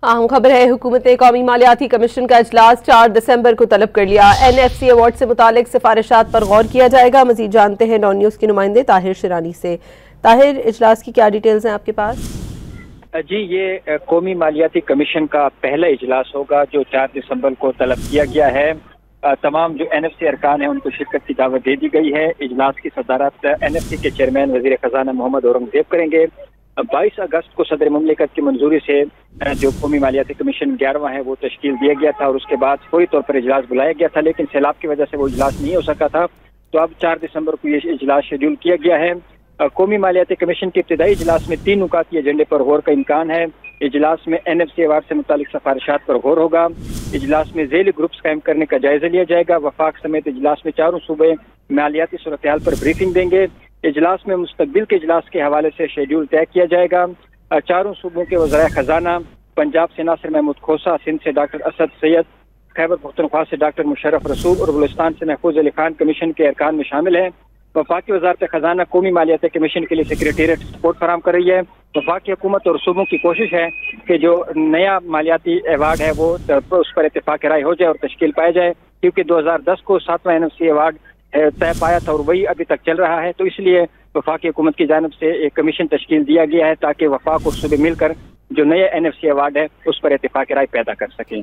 अहम खबर है, हुकूमत ने कौमी मालियाती कमीशन का इजलास 4 दिसंबर को तलब कर लिया। NFC अवार्ड से मुतालिक सिफारिशात पर गौर किया जाएगा। मजीद जानते हैं नॉन न्यूज़ के नुमाइंदे ताहिर शिरानी से। ताहिर, इजलास की क्या डिटेल्स हैं आपके पास? जी, ये कौमी मालियाती कमीशन का पहला इजलास होगा जो 4 दिसंबर को तलब किया गया है। तमाम जो NFC अरकान हैं उनको शिरकत की दावत दे दी गई है। इजलास की सदारत NFC के चेयरमैन वजीर खजाना मोहम्मद औरंगजेब करेंगे। 22 अगस्त को सदर मुमलिकत की मंजूरी से जो कौमी मालियाती कमीशन 11वां है वो तश्कील दिया गया था और उसके बाद फौरी तौर पर इजलास बुलाया गया था, लेकिन सैलाब की वजह से वो इजलास नहीं हो सका था। तो अब 4 दिसंबर को ये इजलास शेड्यूल किया गया है। कौमी मालियाती कमीशन के इब्तिदाई इजलास में 3 नुकाती एजेंडे पर गौर का इम्कान है। इजलास में NFC अवार्ड से मुतालिक सिफारिशात पर गौर होगा। इजलास में ज़ैली ग्रुप्स कायम करने का जायजा लिया जाएगा। वफाक समेत इजलास में चारों सूबे मालियाती सूरत हाल पर ब्रीफिंग देंगे। इजलास में मुस्तकबिल के इजलास के हवाले से शेड्यूल तय किया जाएगा। चारों सूबों के वज़राए खजाना, पंजाब से नासिर महमूद खोसा, सिंध से डॉक्टर असद सैयद, खैबर पख्तूनख्वा से डॉक्टर मुशर्रफ रसूल और बलूचिस्तान से महफूज अली खान कमीशन के अरकान में शामिल हैं। वफाकी वजारत खजाना कौमी मालियाती कमीशन के लिए सेक्रेटेरिएट सपोर्ट फराम कर रही है। वफाकी हुकूमत और सूबों की कोशिश है कि जो नया मालियाती अवार्ड है वो उस पर इत्तेफाक राय हो जाए और तश्कील पाया जाए, क्योंकि 2010 को 7वां NFC अवार्ड तय पाया था और वही अभी तक चल रहा है। तो इसलिए वफाकी हुकूमत की जानिब से एक कमीशन तश्कील दिया गया है ताकि वफाक और सूबे मिलकर जो नया NFC अवार्ड है उस पर इत्तेफाक राय पैदा कर सकें।